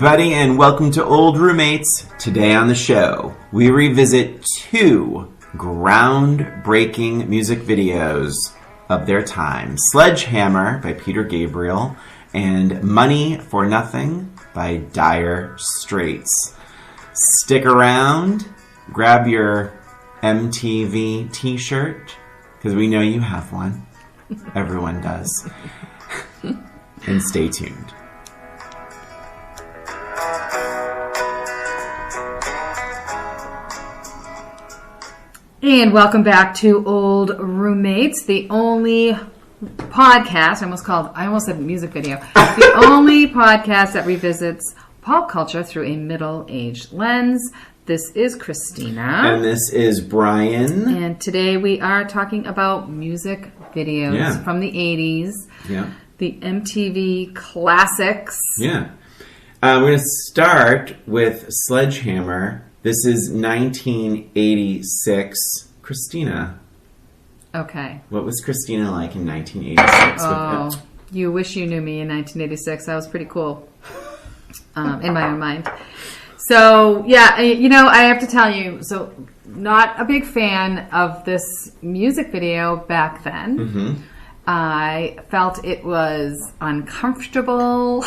everybody, and welcome to Old Roommates. Today on the show, we revisit two groundbreaking music videos of their time. Sledgehammer by Peter Gabriel and Money for Nothing by Dire Straits. Stick around, grab your MTV t-shirt, because we know you have one. Everyone does. And stay tuned. And welcome back to Old Roommates, the only podcast, I almost said music video, the only podcast that revisits pop culture through a middle-aged lens. This is Christina. And this is Brian. And today we are talking about music videos from the 80s. Yeah. The MTV classics. Yeah. We're going to start with Sledgehammer. This is 1986. Christina. Okay. What was Christina like in 1986? Oh, you wish you knew me in 1986. I was pretty cool in my own mind. So, yeah, I have to tell you, so not a big fan of this music video back then. Mm-hmm. I felt it was uncomfortable.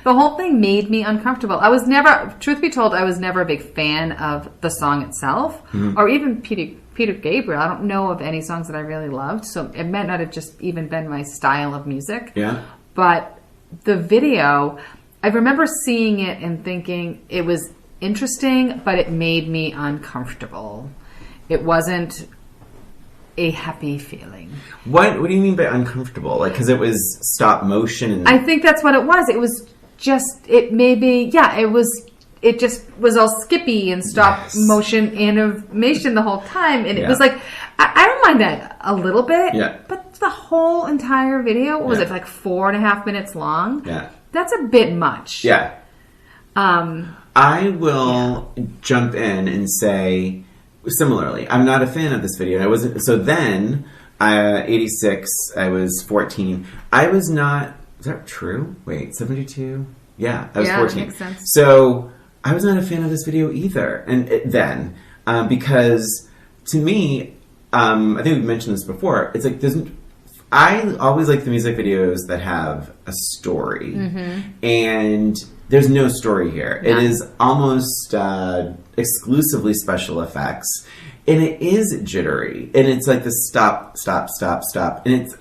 The whole thing made me uncomfortable. Truth be told, I was never a big fan of the song itself, or even Peter Gabriel. I don't know of any songs that I really loved, so it might not have just even been my style of music. Yeah. But the video, I remember seeing it and thinking it was interesting, but it made me uncomfortable. It wasn't a happy feeling. What do you mean by uncomfortable? Like, because it was stop motion? And... I think that's what it was. It was just, it just was all skippy and stop motion animation the whole time. And it was like, I don't mind that a little bit, but the whole entire video, what was it, like 4.5 minutes long? Yeah. That's a bit much. Yeah. I will jump in and say, similarly, I'm not a fan of this video. I wasn't. So then, 86, I was 14. I was not. Is that true? Wait, 72? Yeah, I was 14. That makes sense. So I was not a fan of this video either. And because to me, I think we've mentioned this before. It's like I always like the music videos that have a story, and there's no story here. It is almost exclusively special effects, and it is jittery, and it's like the stop, and it's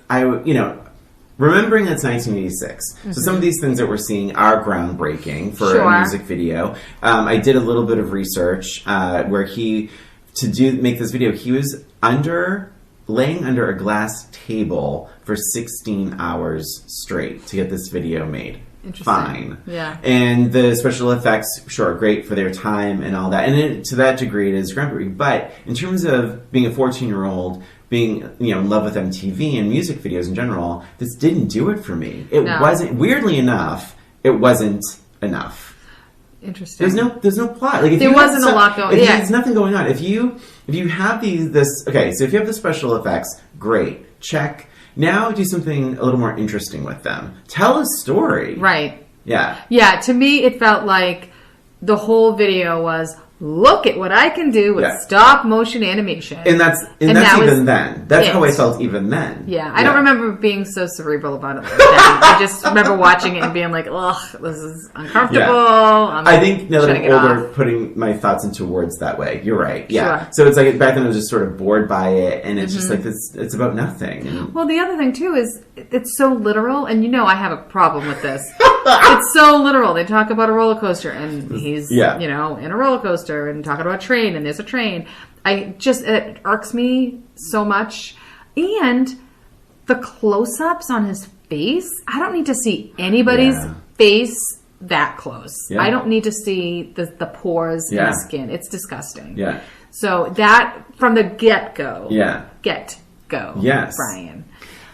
remembering that's 1986. So some of these things that we're seeing are groundbreaking for a music video. I did a little bit of research where make this video, he was laying under a glass table for 16 hours straight to get this video made. Fine. Yeah. And the special effects, great for their time and all that. And to that degree, it is groundbreaking. But in terms of being a 14-year-old, being in love with MTV and music videos in general, this didn't do it for me. It wasn't. Weirdly enough, it wasn't enough. Interesting. There's no plot. Like there wasn't a lot going on. There's nothing going on. If you have so if you have the special effects, great. Check. Now do something a little more interesting with them. Tell a story. Right. Yeah. Yeah, to me it felt like the whole video was, look at what I can do with stop motion animation. And that's even then. That's how I felt even then. Yeah. I don't remember being so cerebral about it like that. I just remember watching it and being like, ugh, this is uncomfortable. Yeah. I think now that I'm older, putting my thoughts into words that way. You're right. Yeah. Sure. So it's like back then I was just sort of bored by it, and it's just like it's about nothing. And... Well, the other thing too is it's so literal, and I have a problem with this. It's so literal. They talk about a roller coaster, and he's in a roller coaster. And talking about a train, and there's a train. It irks me so much. And the close-ups on his face, I don't need to see anybody's face that close. Yeah. I don't need to see the pores in the skin. It's disgusting. Yeah. So that, from the get-go. Yeah. Get-go. Yes. Brian.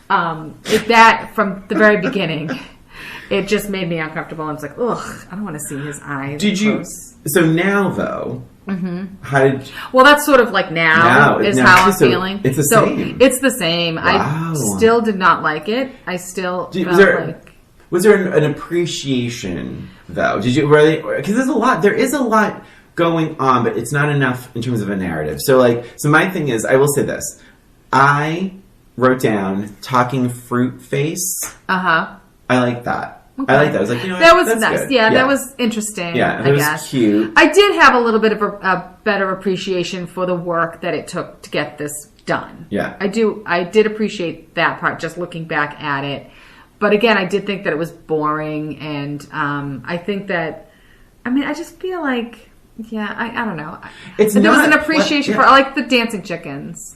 That, from the very beginning, it just made me uncomfortable. I was like, ugh, I don't want to see his eyes. So now, though, how did... Well, that's sort of like now is how I'm feeling. It's the same. It's the same. Wow. I still did not like it. I still was there an appreciation though? Did you really? Because there is a lot going on, but it's not enough in terms of a narrative. So my thing is, I will say this. I wrote down talking fruit face. Uh-huh. I like that. Okay. I like that. I was like, that was nice. Good. Yeah, that was interesting. Yeah, that was cute. I did have a little bit of a better appreciation for the work that it took to get this done. Yeah. I did appreciate that part, just looking back at it. But again, I did think that it was boring, and I think that, I just feel like, I don't know. There was an appreciation for, I like the dancing chickens.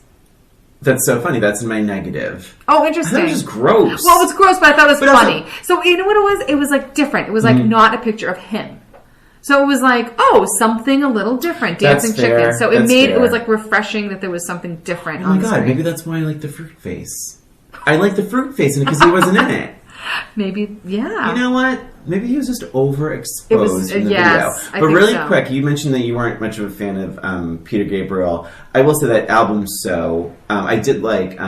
That's so funny. That's in my negative. Oh, interesting. That was just gross. Well, it was gross, but I thought it was funny. So, you know what it was? It was like different. It was like not a picture of him. So it was like, something a little different. Dancing chicken. So it was like refreshing that there was something different on the screen. Maybe that's why I like the fruit face. I like the fruit face because he wasn't in it. Maybe, yeah. You know what? Maybe he was just overexposed in the video. But really quick, you mentioned that you weren't much of a fan of Peter Gabriel. I will say that album, I did like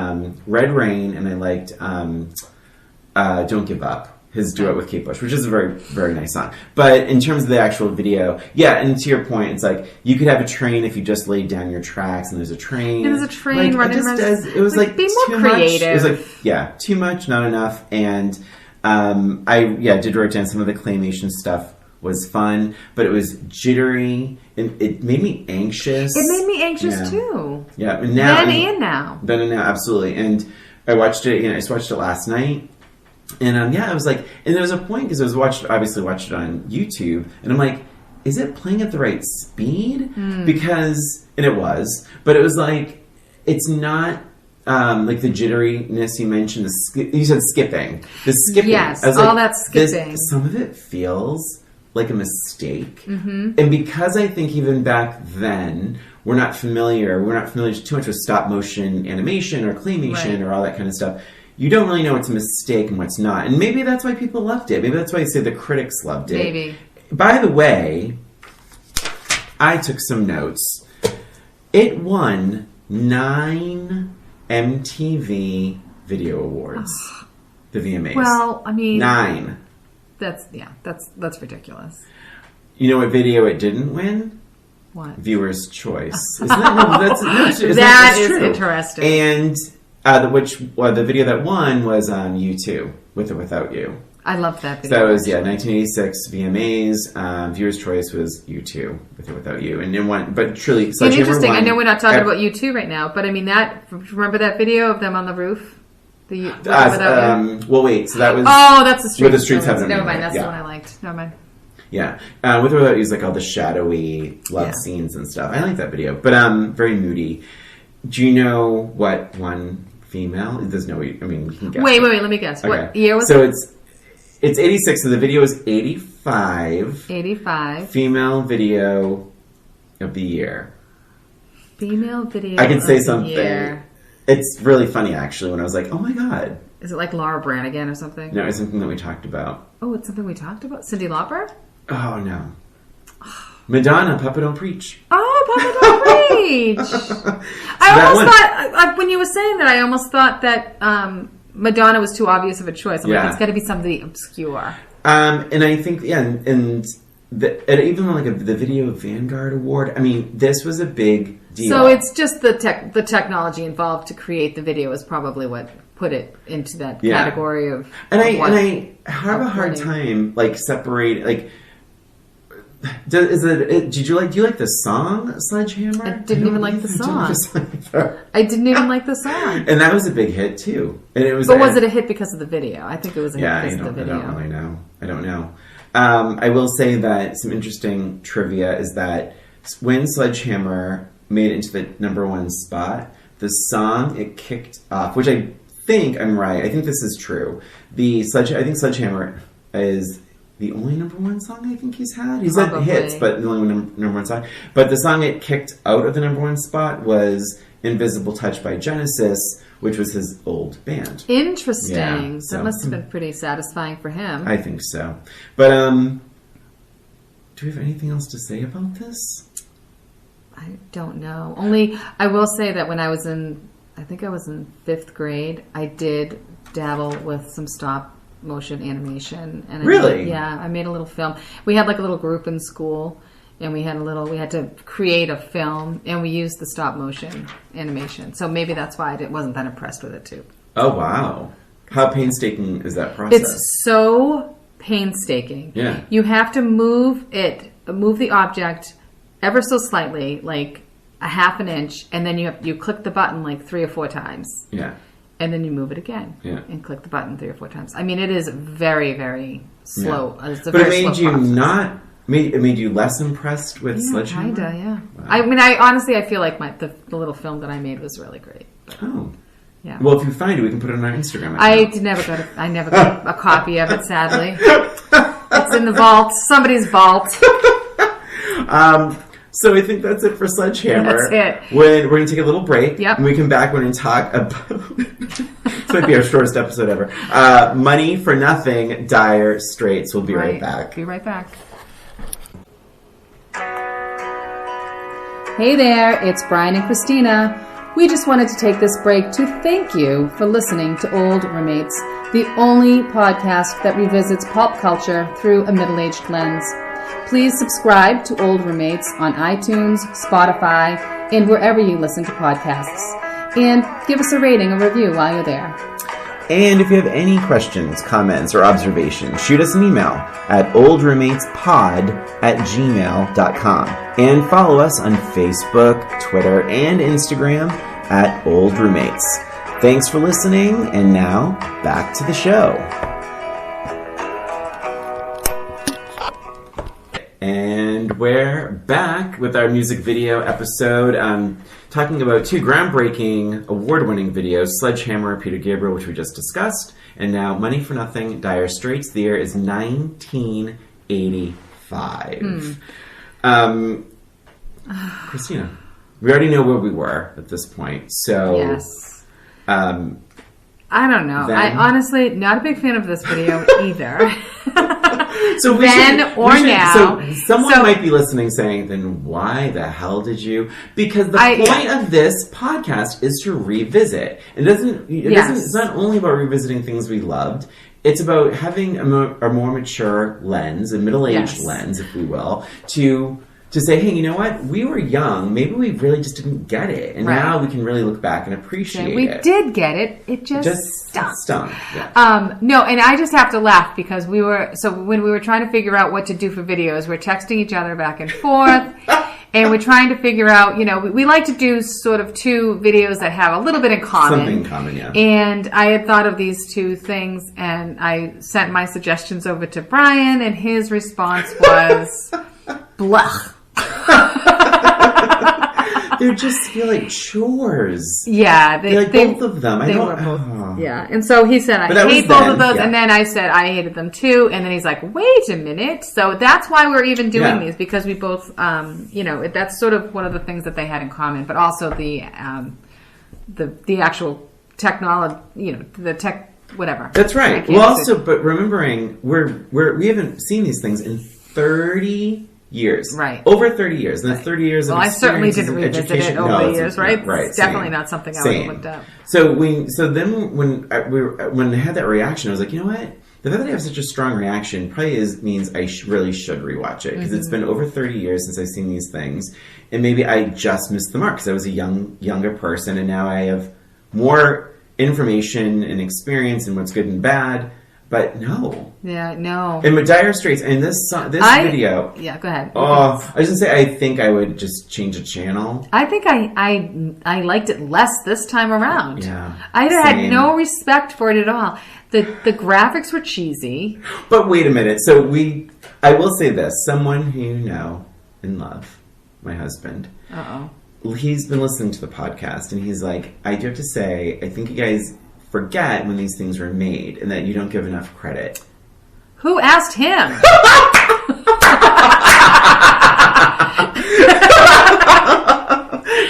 Red Rain, and I liked Don't Give Up, his duet with Kate Bush, which is a very, very nice song. But in terms of the actual video, and to your point, it's like you could have a train if you just laid down your tracks, and there's a train. There's a train running around. It was like be more creative. Much. It was like, too much, not enough. And I did write down some of the claymation stuff was fun, but it was jittery, and it made me anxious. It made me anxious too. Yeah, and now. Then and now, absolutely. And I watched it. I just watched it last night. And I was like, and there was a point because I watched it on YouTube, and I'm like, is it playing at the right speed? Because, and it was, but it was like, it's not like the jitteriness you mentioned. You said skipping. The skipping. Yes, I was all that skipping. Some of it feels like a mistake, and because I think even back then we're not familiar too much with stop motion animation or claymation or all that kind of stuff. You don't really know what's a mistake and what's not. And maybe that's why people loved it. Maybe that's why you say the critics loved it. Maybe. By the way, I took some notes. It won 9 MTV Video Awards. The VMAs. Well, 9. That's ridiculous. You know what video it didn't win? What? Viewer's Choice. Isn't that, that is true. Interesting. And the video that won was U2, With or Without You. I loved that video. So that was 1986 VMAs. Viewer's Choice was U2, With or Without You, and it won. But truly, interesting. I know we're not talking about U2 right now, but remember that video of them on the roof? Well, wait. So that was. Oh, that's the Straits. Where the Straits have them. Never mind. That's the one I liked. Never mind. Yeah, With or Without You is like all the shadowy love scenes and stuff. I like that video, but very moody. Do you know what one female? There's no way. We can guess. Wait. Let me guess. Okay. What year was it? So it's 86. So the video is 85. 85. Female video of the year. Female video. I could say something. Year. It's really funny actually. When I was like, oh my god. Is it like Laura Branigan or something? No, it's something that we talked about. Oh, it's something we talked about. Cyndi Lauper. Oh no. Madonna, Papa Don't Preach. Oh, Papa Don't Preach. I almost thought, when you were saying that, I almost thought that Madonna was too obvious of a choice. I'm like, it's got to be something obscure. And I think, and even like the Video Vanguard Award, this was a big deal. So it's just the technology involved to create the video is probably what put it into that category of. And I have a hard time separating do you like the song Sledgehammer? I didn't even like the song. I didn't even like the song. And that was a big hit too. And it was. But was it a hit because of the video? I think it was a hit because of the video. I don't really know. I don't know. I will say that some interesting trivia is that when Sledgehammer made it into the #1 spot, the song it kicked off, which I think I'm right. I think this is true. I think Sledgehammer is the only #1 song I think he's had. He's had hits, but the only #1 song. But the song it kicked out of the #1 spot was Invisible Touch by Genesis, which was his old band. Interesting. Yeah, so that must have been pretty satisfying for him. I think so. But do we have anything else to say about this? I don't know. Only I will say that when I think I was in 5th grade, I did dabble with some stop motion animation. And Really? I made a little film. We had like a little group in school, and we had to create a film, and we used the stop motion animation. So maybe that's why I wasn't that impressed with it too. Oh, wow. How painstaking is that process? It's so painstaking. Yeah. You have to move the object ever so slightly, like a half an inch, and then you click the button like 3 or 4 times. Yeah. And then you move it again. Yeah. And click the button 3 or 4 times. I mean, it is very, very slow. Yeah. It's a but very it made slow you process. it made you less impressed with Sledgehammer? Kinda, yeah. Wow. I mean, I feel like the little film that I made was really great. Oh. Yeah. Well, if you find it, we can put it on our Instagram account. I never got a copy of it, sadly. It's in the vault. Somebody's vault. So I think that's it for Sledgehammer. That's it. We're going to take a little break. Yep. When we come back, we're going to talk about... This might be our shortest episode ever. Money for Nothing, Dire Straits. We'll be right back. Be right back. Hey there, it's Brian and Christina. We just wanted to take this break to thank you for listening to Old Roommates, the only podcast that revisits pop culture through a middle-aged lens. Please subscribe to Old Roommates on iTunes, Spotify, and wherever you listen to podcasts. And give us a rating or review while you're there. And if you have any questions, comments, or observations, shoot us an email at oldroommatespod@gmail.com. And follow us on Facebook, Twitter, and Instagram at Old Roommates. Thanks for listening, and now, back to the show. And we're back with our music video episode, talking about 2 groundbreaking, award-winning videos, Sledgehammer, Peter Gabriel, which we just discussed, and now Money for Nothing, Dire Straits. The year is 1985. Christina, we already know where we were at this point, so... Yes. I don't know. I honestly, not a big fan of this video either. So now. So someone might be listening saying, then why the hell did you? Because the point of this podcast is to revisit. It's not only about revisiting things we loved. It's about having a more mature lens, a middle-aged lens, if we will, to say, hey, you know what? We were young. Maybe we really just didn't get it. And now we can really look back and appreciate it. We did get it. It just stunk. Yeah. No, and I just have to laugh because when we were trying to figure out what to do for videos, we're texting each other back and forth. And we're trying to figure out, we like to do sort of 2 videos that have a little bit in common. Something in common, yeah. And I had thought of these 2 things, and I sent my suggestions over to Brian, and his response was, blech. They just feel like chores. Yeah, both of them. They were both. Yeah, and so he said, "I hate both of those," and then I said, "I hated them too." And then he's like, "Wait a minute!" So that's why we're even doing these, because we both, that's sort of one of the things that they had in common, but also the actual technology, the tech, whatever. That's right. Well, also, but remembering we haven't seen these things in 30 years. Right. Over 30 years. And that's 30 years of experience. I certainly didn't revisit it over the years, right? Right. It's definitely not something I would have looked up. So then when I had that reaction, I was like, you know what? The fact that I have such a strong reaction probably means I really should rewatch it, because it's been over 30 years since I've seen these things, and maybe I just missed the mark because I was a younger person, and now I have more information and experience in what's good and bad. But no. Yeah, no. And with Dire Straits, and this video... Yeah, go ahead. Oh, I was going to say, I think I would just change the channel. I think I liked it less this time around. Yeah. I had no respect for it at all. The graphics were cheesy. But wait a minute. So I will say this. Someone who you know and love, my husband. Uh-oh. He's been listening to the podcast, and he's like, I do have to say, I think you guys forget when these things were made and that you don't give enough credit. Who asked him?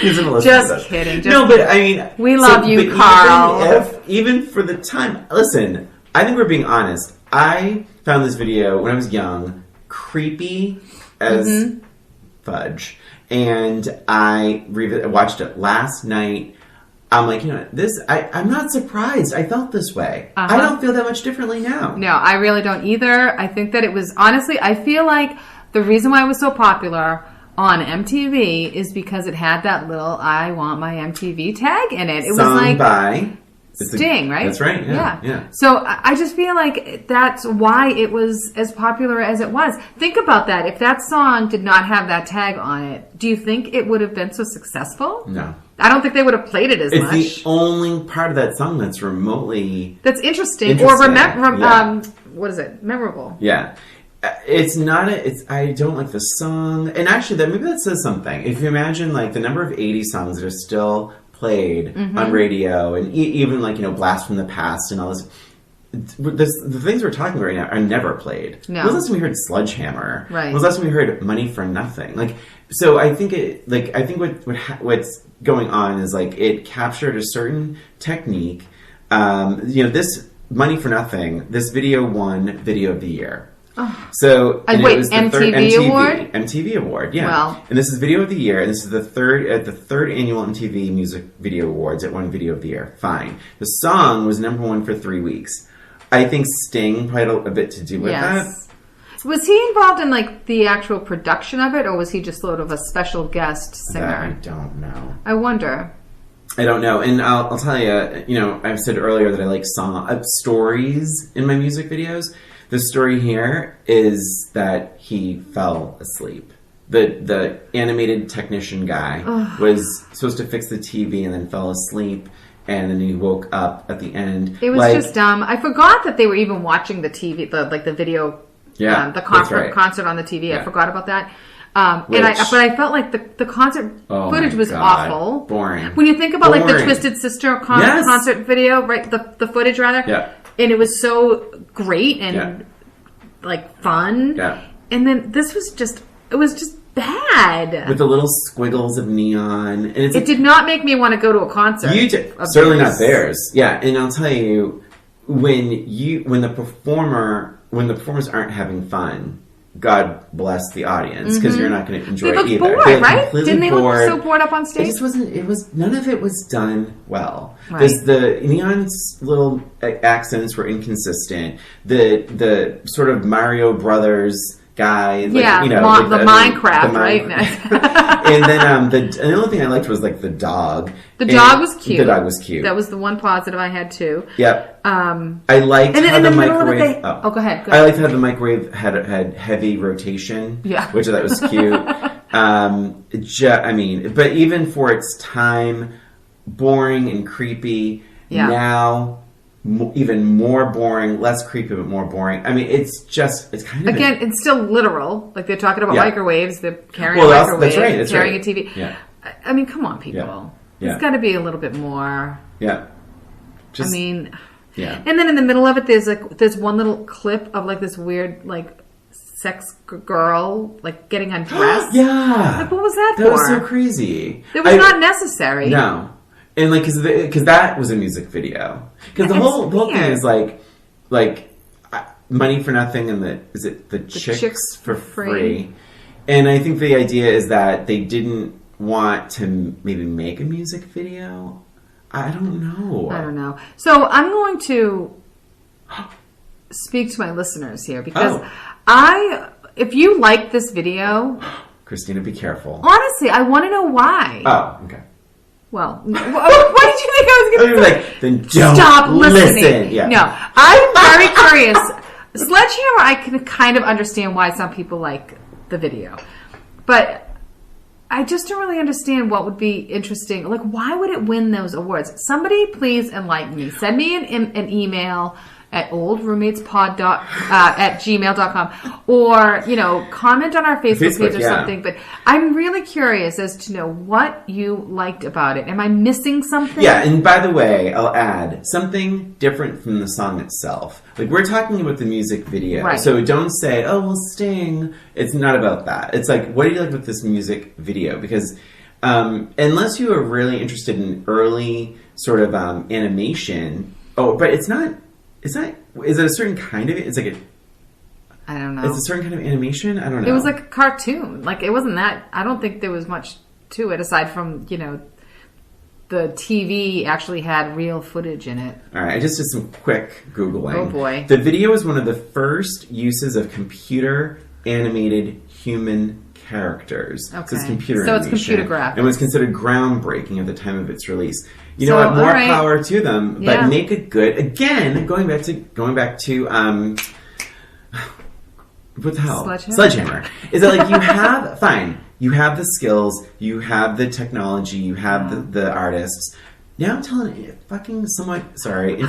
He's gonna listen just to this. Kidding. No, but I mean, we love you, Carl. Even for the time, listen, I think we're being honest. I found this video when I was young, creepy as fudge, and I watched it last night. I'm like, I'm not surprised. I felt this way. I don't feel that much differently now. No, I really don't either. I think that it was, honestly, I feel like the reason why it was so popular on MTV is because it had that little I want my MTV tag in it. It was like by Sting, right? That's right. Yeah. So I just feel like that's why it was as popular as it was. Think about that. If that song did not have that tag on it, do you think it would have been so successful? No. I don't think they would have played it as much. It's the only part of that song that's remotely... That's interesting. Or what is it? Memorable. Yeah. It's not I don't like the song. And actually, maybe that says something. If you imagine, like, the number of 80s songs that are still played on radio, and even, like, Blast from the Past and all this... The things we're talking about right now are never played. No. When was the last time we heard Sledgehammer? Right. When was the last time we heard Money for Nothing? Like, so I think what's going on is, like, it captured a certain technique. This Money for Nothing, this video won Video of the Year. Oh. So wait, it was the MTV award? MTV Award, yeah. Well, and this is Video of the Year, and this is the third annual MTV Music Video Awards. It won Video of the Year. Fine. The song was number 1 for 3 weeks. I think Sting played a bit to do with that. Was he involved in, like, the actual production of it, or was he just sort of a special guest singer? That I don't know. I wonder. I don't know. And I'll tell you, I've said earlier that I like stories in my music videos. The story here is that he fell asleep. The animated technician guy was supposed to fix the TV and then fell asleep, and then he woke up at the end. It was just dumb. I forgot that they were even watching the TV, the video, the concert on the TV. Yeah. I forgot about that. But I felt like the concert footage was awful. Boring. When you think about like the Twisted Sister concert video, right? The footage rather. Yeah. And it was so great and like fun. Yeah. And then this was just bad. With the little squiggles of neon. And it did not make me want to go to a concert. Certainly not theirs. Yeah. And I'll tell you, when the performers aren't having fun, God bless the audience, because you're not going to enjoy it either. Bored, right? Didn't they look so bored up on stage? None of it was done well. Right. The neon's little accents were inconsistent. The sort of Mario Brothers guy, the Minecraft, right? And then the only thing I liked was like the dog. The dog was cute. The dog was cute. That was the one positive I had too. Yep. I liked how the microwave. Go ahead. I liked how the microwave had heavy rotation. Yeah, which I thought was cute. But even for its time, boring and creepy. Yeah. Now. Even more boring, less creepy, but more boring. I mean, it's kind of... Again, it's still literal. Like, they're talking about microwaves. They're carrying a microwave. That's right. Carrying a TV. Yeah. I mean, come on, people. Yeah. It's got to be a little bit more... Yeah. Yeah. And then in the middle of it, there's one little clip of, like, this weird, like, sex girl, like, getting undressed. Yeah. Like, what was that for? That was so crazy. It was not necessary. No. And like, because that was a music video. Because the whole thing is like Money for Nothing and the chicks for free. And I think the idea is that they didn't want to maybe make a music video. I don't know. So I'm going to speak to my listeners here because if you like this video, Christina, be careful. Honestly, I want to know why. Oh, okay. Well, what did you think I was going to say? Like, then don't stop listening. Listen. Yeah. No, I'm very curious. Sledgehammer, I can kind of understand why some people like the video. But I just don't really understand what would be interesting. Like, why would it win those awards? Somebody please enlighten me. Send me an email at oldroommatespod@gmail.com or, comment on our Facebook page or something. But I'm really curious as to know what you liked about it. Am I missing something? Yeah, and by the way, I'll add something different from the song itself. Like, we're talking about the music video. Right. So don't say, oh, well, Sting. It's not about that. It's like, what do you like with this music video? Because unless you are really interested in early sort of animation, but it's not... Is it a certain kind of... It's like I don't know. It's a certain kind of animation? I don't know. It was like a cartoon. Like, it wasn't that... I don't think there was much to it aside from, the the TV actually had real footage in it. All right, I just did some quick Googling. Oh, boy. The video is one of the first uses of computer-animated human characters. Okay. So it's computer So it's animation, computer graphics. and was considered groundbreaking at the time of its release. You So, know what? More all right. power to them, but Yeah. make it good. Again, going back to what the hell? Sledgehammer. Is that like you have fine? You have the skills, you have the technology, you have the artists. Now I'm telling fucking somewhat sorry,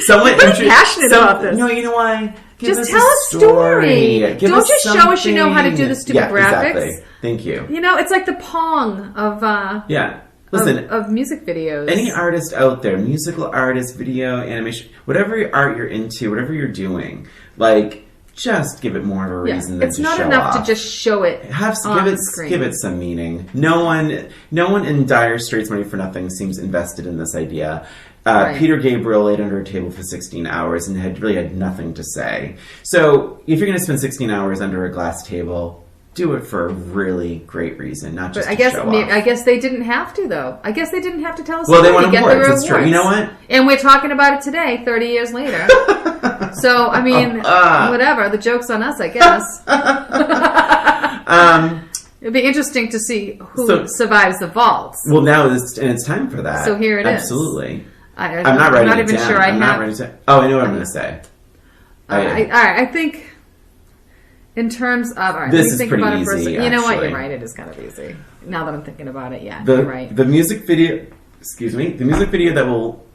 somewhat passionate about this. No, you know why? Give Just us tell a story. Give Don't us just show us you know how to do the stupid graphics. Exactly. Thank you. You know, it's like the Pong of Listen, of music videos. any artist out there, musical artist, video, animation, whatever art you're into, whatever you're doing, like just give it more of a reason than to show off. It's not enough to just show it on screen. Give it some meaning. No one in Dire Straits Money for Nothing seems invested in this idea. Right. Peter Gabriel laid under a table for 16 hours and really had nothing to say. So if you're going to spend 16 hours under a glass table, do it for a really great reason, not just to show off. I guess they didn't have to, though. I guess they didn't have to tell us. Well, they won to get awards. their That's true. You know what? And we're talking about it today, 30 years later. So, I mean, whatever. The joke's on us, I guess. It'd be interesting to see who survives the vaults. Well, now it's time for that. So here it is. Absolutely. I'm not writing not it even down. sure I I'm not writing it down. Oh, I know what I'm going to say. I think in terms of... All right, this let me is think pretty about it easy, first. You know what? actually. You're right. It is kind of easy. Now that I'm thinking about it, yeah, you're right. The music video... Excuse me. The music video that will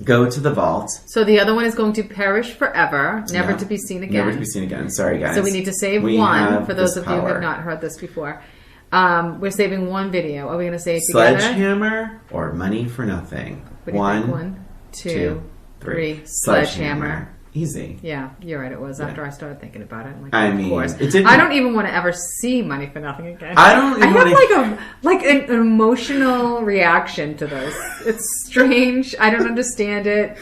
go to the vault. So the other one is going to perish forever, never to be seen again. Never to be seen again. Sorry, guys. So we need to save one for those of you who have not heard this before. We're saving one video. Are we going to say it together? Sledgehammer or Money for Nothing? What do you think? 1, 2, 3. Sledgehammer. Easy. Yeah, you're right. It was after I started thinking about it. I'm like, I of mean, course. it didn't... I don't even want to ever see Money for Nothing again. I don't even have an emotional reaction to this. It's strange. I don't understand it.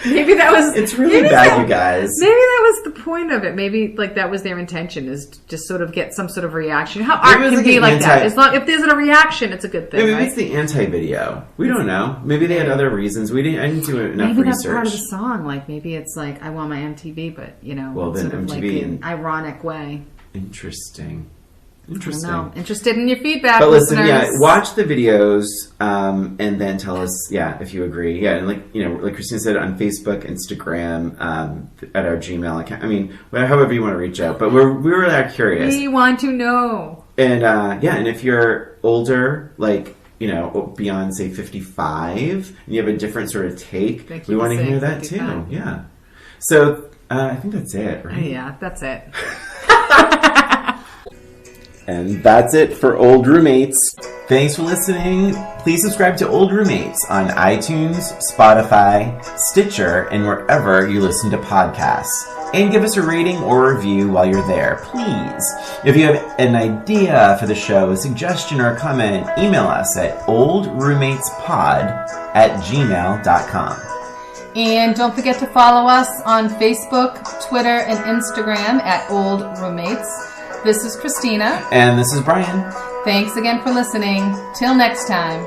Maybe that was... It's really bad, you guys. Maybe that was the point of it. Maybe that was their intention, is to just sort of get some sort of reaction. How art can be like that. It's not, if there's a reaction, it's a good thing. Maybe it's the anti-video. We don't know. Maybe they had other reasons. I didn't do enough research. Maybe that's part of the song. Like maybe it's like, I want my MTV, but well, then sort of MTV like in an ironic way. Interesting. I don't know. Interested in your feedback, but listen, listeners. watch the videos and then tell us, if you agree. Yeah, and like Christina said, on Facebook, Instagram, at our Gmail account. I mean, however you want to reach out. But we were that curious. We want to know. And and if you're older, beyond say 55, and you have a different sort of take, we want to hear that 55. Too. Yeah. So I think that's it, right? Yeah, that's it. And that's it for Old Roommates. Thanks for listening. Please subscribe to Old Roommates on iTunes, Spotify, Stitcher, and wherever you listen to podcasts. And give us a rating or review while you're there, please. If you have an idea for the show, a suggestion, or a comment, email us at oldroommatespod@gmail.com. And don't forget to follow us on Facebook, Twitter, and Instagram at Old Roommates. This is Christina. And this is Brian. Thanks again for listening. Till next time.